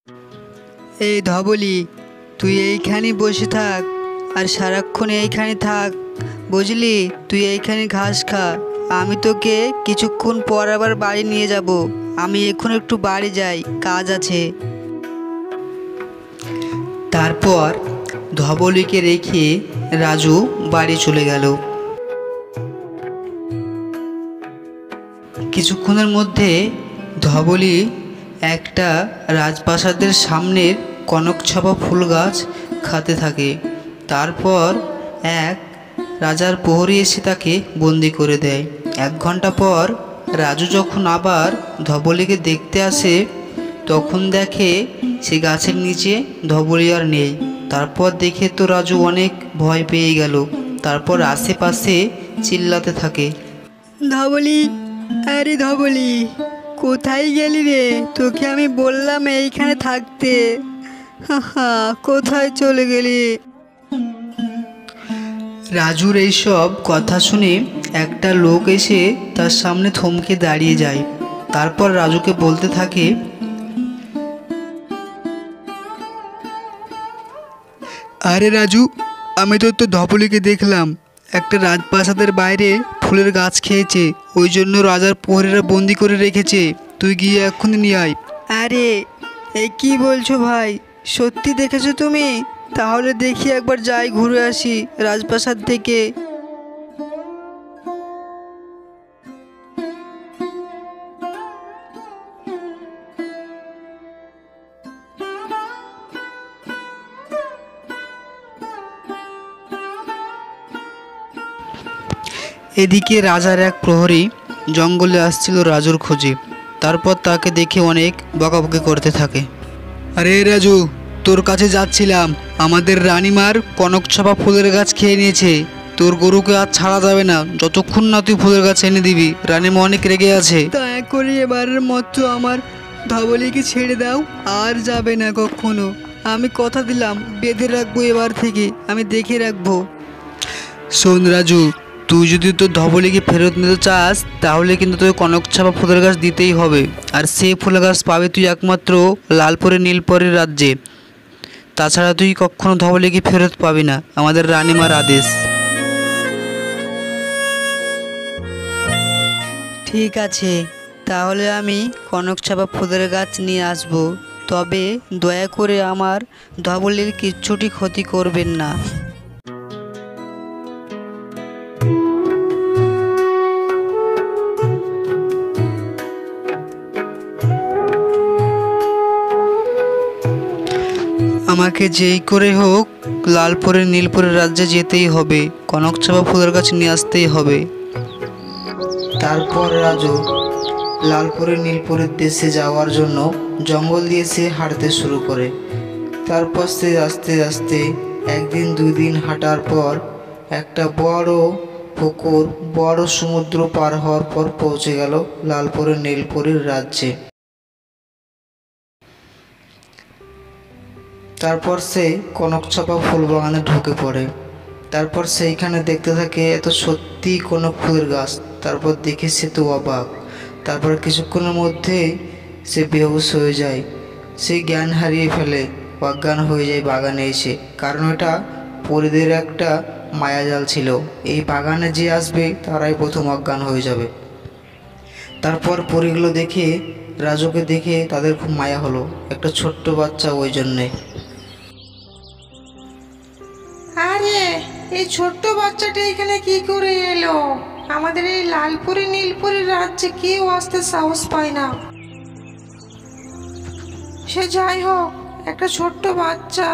এই ধবলি, তুই এইখানে বসে থাক আর সারাক্ষণ এইখানে থাক, বুঝলি? তুই এইখানে ঘাস খা। আমি তোকে কিছুক্ষণ পর আবার বাড়ি নিয়ে যাব। আমি এখন একটু বাড়ি যাই, কাজ আছে। তারপর ধবলিকে রেখে রাজু বাড়ি চলে গেল। কিছুক্ষণের মধ্যে ধবলি একটা রাজপ্রাসাদের সামনের কনকছাপা ফুল গাছ খেতে থাকে। তারপর এক রাজার প্রহরী এসে তাকে বন্দি করে দেয়। 1 ঘন্টা পর রাজু যখন আবার ধবলিকে দেখতে আসে, তখন দেখে সে গাছের নিচে ধবলি আর নেই। তারপর দেখে তো রাজু অনেক ভয় পেয়ে গেল। তারপর আশেপাশে চিল্লাতে থাকে, ধবলি, আরে ধবলি, কোথায় গেলি রে? তোকে আমি বললাম এইখানে থাকতে, কোথায় চলে গেলি? রাজুর এইসব কথা শুনে একটা লোক এসে তার সামনে থমকে দাঁড়িয়ে যায়। তারপর রাজুকে বলতে থাকে, আরে রাজু, আমি তো ধবলিকে দেখলাম একটা রাজপ্রাসাদের বাইরে ফুলের গাছ খেয়েছে, ওই জন্য রাজার প্রহরীরা বন্দি করে রেখেছে। তুই গিয়ে এক্ষুনি নিয়ে আয়। আরে এই কি বলছো ভাই? সত্যি দেখেছো তুমি? তাহলে দেখি একবার যাই, ঘুরে আসি রাজপ্রাসাদ থেকে। এদিকে রাজার এক প্রহরী জঙ্গলে আসছিল রাজুর খোঁজে। তারপর তাকে দেখে অনেক বকাবকি করতে থাকে। আরে রাজু, তোর কাছে যাচ্ছিলাম, আমাদের রানীমার কনকছাপা ফুলের গাছ খেয়ে নিয়েছে। তোর গরুকে আর ছাড়া যাবে না যতক্ষণ না তুই ফুলের গাছ এনে দিবি। রানীমা অনেক রেগে আছে। দয়া করে এবারের মতো আমার ধবলিকে ছেড়ে দাও, আর যাবে না কখনো। আমি কথা দিলাম, বেঁধে রাখবো, এবার থেকে আমি দেখে রাখবো। শোন রাজু, তুই যদি তোর ধবলিকে ফেরত নিতে চাস, তাহলে কিন্তু তোকে কনকছাপা ফুলের গাছ দিতেই হবে। আর সেই ফুলের গাছ পাবে তুই একমাত্র লালপুরে নীলপরের রাজ্যে। তাছাড়া তুই কখনো ধবলিকে ফেরত পাবি না, আমাদের রানীমার আদেশ। ঠিক আছে, তাহলে আমি কনকছাপা ফুলের গাছ নিয়ে আসব। তবে দয়া করে আমার ধবলির কিচ্ছুটি ক্ষতি করবেন না। আমাকে যেই করে হোক লালপুরের নীলপুরের রাজ্যে যেতেই হবে, কনকছাপা ফুলের গাছ নিয়ে আসতেই হবে। তারপর রাজু লালপুরের নীলপুরের দেশে যাওয়ার জন্য জঙ্গল দিয়ে সে হাঁটতে শুরু করে। তারপর সে আস্তে আস্তে 1 দিন 2 দিন হাঁটার পর একটা বড় পুকুর, বড় সমুদ্র পার হওয়ার পর পৌঁছে গেল লালপুরের নীলপুরের রাজ্যে। তারপর সে কনকছাপা ফুল বাগানে ঢুকে পড়ে। তারপর সেইখানে দেখতে থাকে এত সত্যি কনক ফুলের গাছ। তারপর দেখে সে তো অবাক। তারপর কিছুক্ষণের মধ্যেই সে বেহুশ হয়ে যায়, সে জ্ঞান হারিয়ে ফেলে, অজ্ঞান হয়ে যায় বাগানে এসে। কারণ এটা পরীদের একটা মায়াজাল ছিল, এই বাগানে যে আসবে তারাই প্রথম অজ্ঞান হয়ে যাবে। তারপর পরীগুলো দেখে রাজুকে দেখে তাদের খুব মায়া হলো, একটা ছোট্ট বাচ্চা ওই জন্যে। আরে এই ছোট্ট বাচ্চাটা এখানে কি করে এলো? আমাদের এই লালপুরি নীলপুরি রাজ্যে কেউ আসতে সাহস পায় না। সে যাই হোক, একটা ছোট্ট বাচ্চা,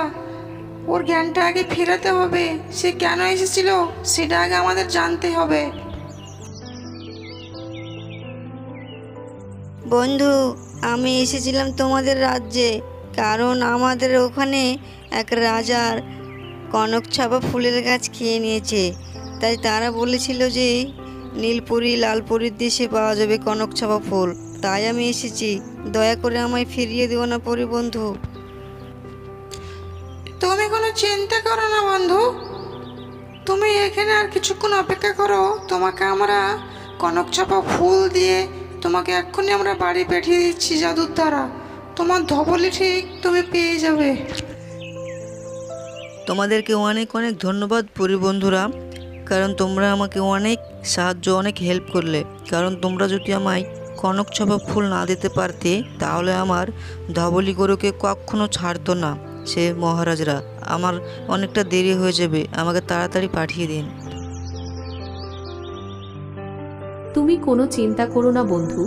ওর জ্ঞানটা আগে ফেরাতে হবে। সে কেন এসেছিল সেটা আগে আমাদের জানতে হবে। বন্ধু, আমি এসেছিলাম তোমাদের রাজ্যে, কারণ আমাদের ওখানে এক রাজার কনকছাপা ফুলের গাছ খেয়ে নিয়েছে। তাই তারা বলেছিল যে নীলপুরি লালপুরীর দেশে পাওয়া যাবে কনকছাপা ফুল। তাই আমি এসেছি, দয়া করে আমায় ফিরিয়ে দিও না পরি বন্ধু। তুমি কোনো চিন্তা করো না বন্ধু, তুমি এখানে আর কিছুক্ষণ অপেক্ষা করো। তোমাকে আমরা কনকছাপা ফুল দিয়ে তোমাকে এক্ষুনি আমরা বাড়ি পাঠিয়ে দিচ্ছি জাদুর দ্বারা। তোমার ধবলি ঠিক তুমি পেয়ে যাবে। তোমাদেরকে অনেক অনেক ধন্যবাদ পরি বন্ধুরা, কারণ তোমরা আমাকে অনেক সাহায্য, অনেক হেল্প করলে। কারণ তোমরা যদি আমায় কনক ছাপা ফুল না দিতে পারতে, তাহলে আমার ধবলি গরুকে কখনো ছাড়তো না সে মহারাজরা। আমার অনেকটা দেরি হয়ে যাবে, আমাকে তাড়াতাড়ি পাঠিয়ে দিন। তুমি কোনো চিন্তা করো না বন্ধু,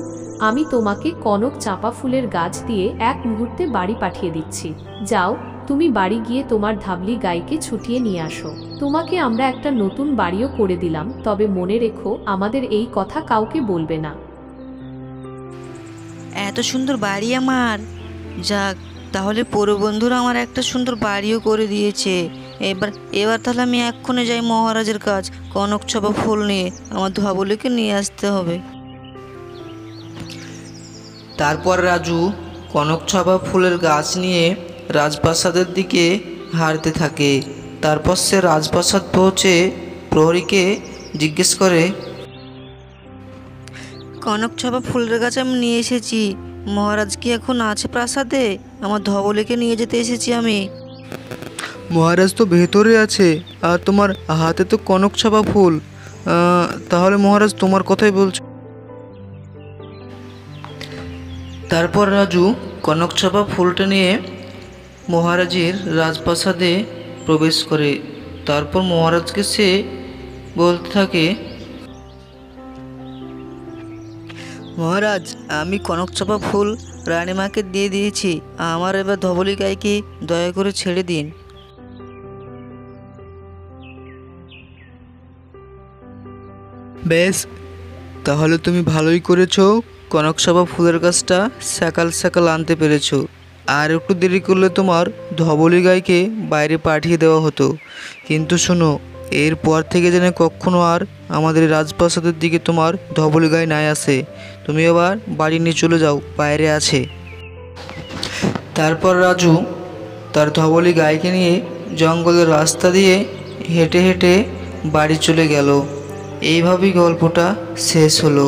আমি তোমাকে কনক চাপা ফুলের গাছ দিয়ে এক মুহূর্তে বাড়ি পাঠিয়ে দিচ্ছি। যাও, তুমি বাড়ি গিয়ে তোমার ধাবলি গাইকে ছুটিয়ে নিয়ে আসো। তোমাকে আমরা একটা নতুন বাড়িও করে দিলাম, তবে মনে রেখো আমাদের এই কথা কাউকে বলবে না। এত সুন্দর বাড়ি আমার! যাক, তাহলে পরি বন্ধুরা আমার একটা সুন্দর বাড়িও করে দিয়েছে। এবার তাহলে আমি এক্ষুনি যাই মহারাজের কাজ, কনক ছাপা ফুল নিয়ে আমার ধবলিকে নিয়ে আসতে হবে। তারপর রাজু কনক ছাপা ফুলের গাছ নিয়ে রাজপ্রাসাদের দিকে হাঁটতে থাকে। তারপর সে রাজপ্রাসাদ পৌঁছে প্রহরীকে জিজ্ঞেস করে, কনক ছাপা ফুলের গাছ আমি নিয়ে এসেছি, মহারাজ কি এখন আছে প্রাসাদে? আমার ধবলিকে নিয়ে যেতে এসেছি আমি। মহারাজ তো ভেতরে আছে, আর তোমার হাতে তো কনক ছাপা ফুল। তাহলে মহারাজ তোমার কথাই বলছো। তারপর রাজু কনক ছাপা ফুলটা নিয়ে মহারাজের রাজপ্রাসাদে প্রবেশ করে। তারপর মহারাজকে সে বলতে থাকে, মহারাজ, আমি কনক ছাপা ফুল রানীমাকে দিয়ে দিয়েছি, আমার এবার ধবলি গাইকে দয়া করে ছেড়ে দিন। বেশ, তাহলে তুমি ভালোই করেছো, কনক ছাপা ফুলের গাছটা সকাল সকাল আনতে পেরেছো। আর একটু দেরি করলে তোমার ধবলি গাইকে বাইরে পাঠিয়ে দেওয়া হতো। কিন্তু শোনো, এরপর থেকে যেন কখনো আর আমাদের রাজপ্রাসাদের দিকে তোমার ধবলি গাই নাই আসে। তুমি আবার বাড়ি নিয়ে চলে যাও, বাইরে আছে। তারপর রাজু তার ধবলি গাইকে নিয়ে জঙ্গলের রাস্তা দিয়ে হেঁটে হেঁটে বাড়ি চলে গেল। এইভাবেই গল্পটা শেষ হলো।